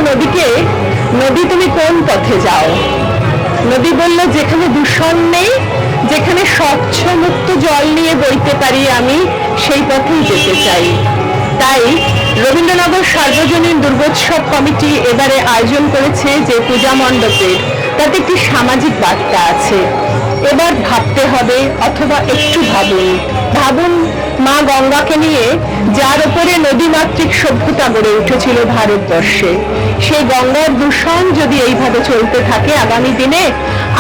নদীকে, নদী তুমি কোন পথে যাও? নদী বলল, যেখানে দূষণ নেই, যেখানে স্বচ্ছ মুক্ত জল নিয়ে বইতে পারি আমি, সেই পথেই যেতে চাই। তাই রবীন্দ্রনগর সার্বজনীন দুর্গোৎসব কমিটি এবারে আয়োজন করেছে যে পূজা মণ্ডপে, তাতে একটি সামাজিক বার্তা আছে। এবার ভাবতে হবে, অথবা একটু ভাবুন মা গঙ্গাকে নিয়ে, যার উপরে নদীমাতৃক সভ্যতা গড়ে উঠেছিল ভারতবর্ষে। সেই গঙ্গার দূষণ যদি এইভাবে চলতে থাকে আগামী দিনে,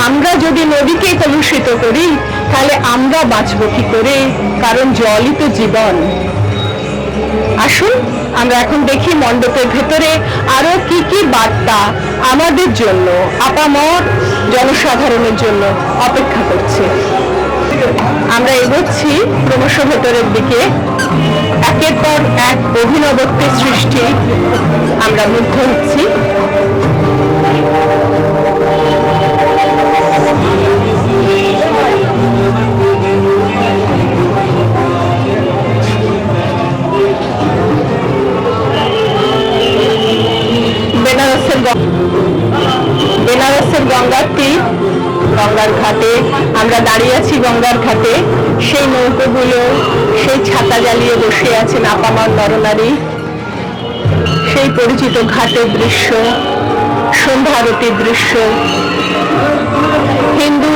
আমরা যদি নদীকে কলুষিত করি, তাহলে আমরা বাঁচব কি করে? কারণ জলই তো জীবন। আসুন আমরা এখন দেখি মণ্ডপের ভেতরে আরো কি কি বার্তা আমাদের জন্য, আপামর জনসাধারণের জন্য অপেক্ষা করছে। আমরা এগোচ্ছি ক্রমশ ভেতরের দিকে। একের পর এক অভিনবত্বের সৃষ্টি আমরা মুগ্ধ হচ্ছি। বেনারসের গঙ্গার তীর, গঙ্গার ঘাটে আমরা দাঁড়িয়ে আছি। গঙ্গার ঘাটে সেই নৌকোগুলো, সেই ছাতা জ্বালিয়ে বসে আছেন আপামর নরনারী, সেই পরিচিত ঘাটের দৃশ্য, সন্ধ্যা আরতির দৃশ্য, হিন্দু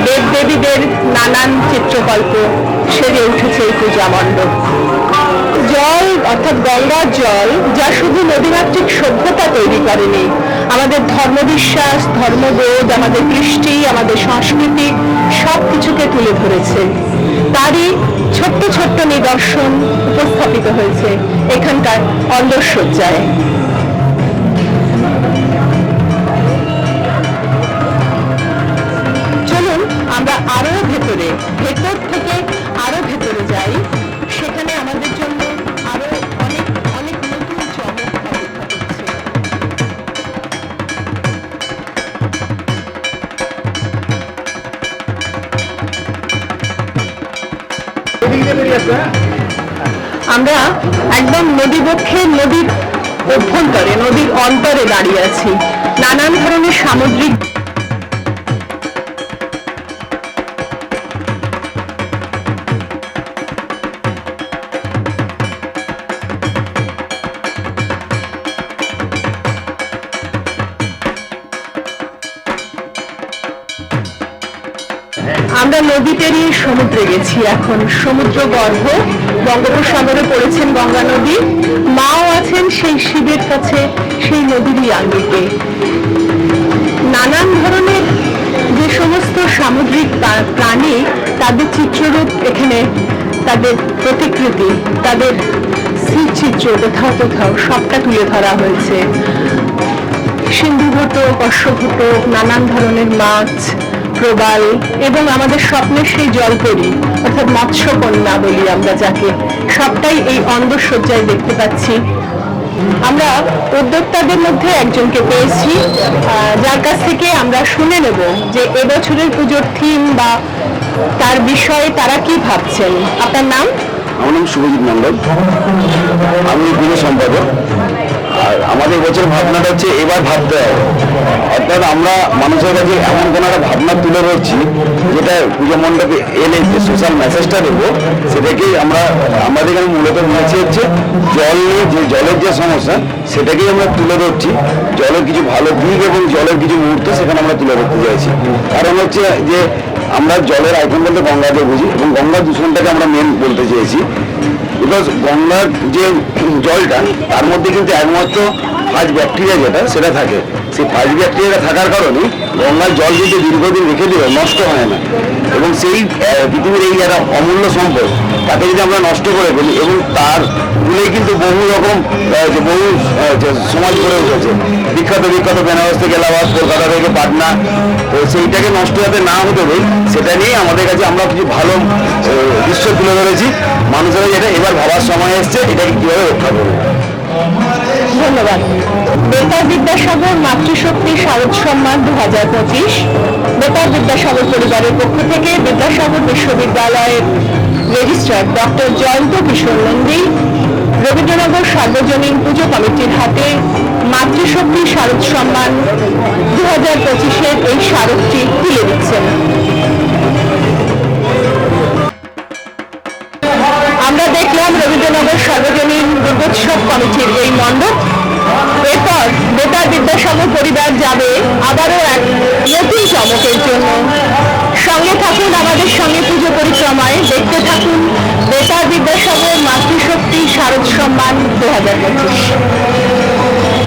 দেবদেবীদের নানান চিত্রকল্প সেরে উঠেছে এই পূজা মণ্ডপ। জল অর্থাৎ গঙ্গার জল, যা শুধু নদীমাতৃক সভ্যতা তৈরি করেনি, আমাদের ধর্মবিশ্বাস, ধর্মবোধ, আমাদের কৃষ্টি, আমাদের সংস্কৃতি সবকিছুকে তুলে ধরেছে। তারই ছোট্ট ছোট্ট নিদর্শন উপস্থাপিত হয়েছে এখানকার অন্দরসজ্জায়। চলুন আমরা আরো ভেতর থেকে আরো ভেতরে যাই। সেখানে আমাদের জন্য আরো অনেক অনেক নতুন চমক অপেক্ষা করছে। আমরা একদম নদীবক্ষে, নদীর অভ্যন্তরে, নদীর অন্তরে দাঁড়িয়ে আছি। নানান ধরনের সামুদ্রিক আমরা নদী পেরিয়ে সমুদ্রে গেছি। এখন সমুদ্র গর্ভ, বঙ্গোপসাগরে পড়েছেন গঙ্গা নদী। মাও আছেন সেই শিবের কাছে, সেই নদীরই আঙ্গিকে। নানান ধরনের যে সমস্ত সামুদ্রিক প্রাণী, তাদের চিত্ররূপ এখানে, তাদের প্রতিকৃতি, তাদের চিত্র কোথাও কোথাও সবটা তুলে ধরা হয়েছে। সিন্ধুঘটক, অশ্বঘটক, নানান ধরনের মাছ, প্রবাল এবং আমাদের স্বপ্নের সেই জলপরি অর্থাৎ মৎস্যকন্যা বলি আমরা যাকে, সবটাই এই অন্দরসজ্জায় দেখতে পাচ্ছি। আমরা উদ্যোক্তাদের মধ্যে একজনকে পেয়েছি, যার কাছ থেকে আমরা শুনে নেব যে এবছরের পুজোর থিম বা তার বিষয়ে তারা কি ভাবছেন। আপনার নাম? আমার নাম শুভজিৎ মন্ডল, আমি পুজো সম্পাদক। আর আমাদের বছর ভাবনাটা হচ্ছে এবার ভাবতে হবে, অর্থাৎ আমরা মানুষের কাছে এমন কোনো একটা ভাবনা তুলে ধরছি যেটা পুজো মণ্ডপে এলে যে সোশ্যাল মেসেজটা দেবো, সেটাকেই আমাদের এখানে মূলত মনে হচ্ছে জল নিয়ে, যে জলের যে সমস্যা সেটাকেই আমরা তুলে ধরছি। জলের কিছু ভালো দিক এবং জলের কিছু মুহূর্ত সেখানে আমরা তুলে ধরতে চাইছি। কারণ হচ্ছে যে আমরা জলের আইকন বলতে গঙ্গাকে বুঝি এবং গঙ্গার দূষণটাকে আমরা মেন বলতে চেয়েছি। বিকজ গঙ্গার যে জলটা, তার মধ্যে কিন্তু একমাত্র ফাস্ট ব্যাকটেরিয়া যেটা সেটা থাকে। সেই ফাস্ট ব্যাকটেরিয়াটা থাকার কারণে গঙ্গার জল কিন্তু দীর্ঘদিন রেখে দিলে নষ্ট হয় না, এবং সেই পৃথিবীর এই যারা অমূল্য সম্পদ তাকে যদি আমরা নষ্ট করে ফেলি, এবং তার গুলোই কিন্তু বহু রকম বহু সমাজ গড়ে উঠেছে, বিখ্যাত বিখ্যাত বেনারস থেকে এলাহাবাদ, কলকাতা থেকে পাটনা, তো সেইটাকে নষ্ট যাতে না হতে দেয় সেটা নিয়ে আমাদের কাছে আমরা কিছু ভালো দৃশ্য তুলে ধরেছি। মানুষেরা যেটা এবার ভাবার সময় এসছে এটাকে কিভাবে রক্ষা করবে। ধন্যবাদ। বেতার বিদ্যাসাগর মাতৃশক্তি শারদ সম্মান 2025 বেতার বিদ্যাসাগর পরিবারের পক্ষ থেকে বিদ্যাসাগর বিশ্ববিদ্যালয়ের রেজিস্ট্রার ডক্টর জয়ন্ত কিশোর নন্দী, রবীন্দ্রনগর সার্বজনীন পুজো কমিটির হাতে মাতৃশক্তি শারদ সম্মান 2025-এর এই স্মারকটি তুলে দিচ্ছেন। আমরা দেখলাম রবীন্দ্রনগর সার্বজনীন দুর্গোৎসব কমিটির এই মণ্ডপ। এরপর বেতার বিদ্যাসাগর পরিবার যাবে আবারও এক নতুন চমকের জন্য। সঙ্গে থাকুন আমাদের সঙ্গে পুজো পরিক্রমায়, দেখতে থাকুন বেতার বিদ্যাসাগর মাতৃশক্তি শারদ সম্মান 2025।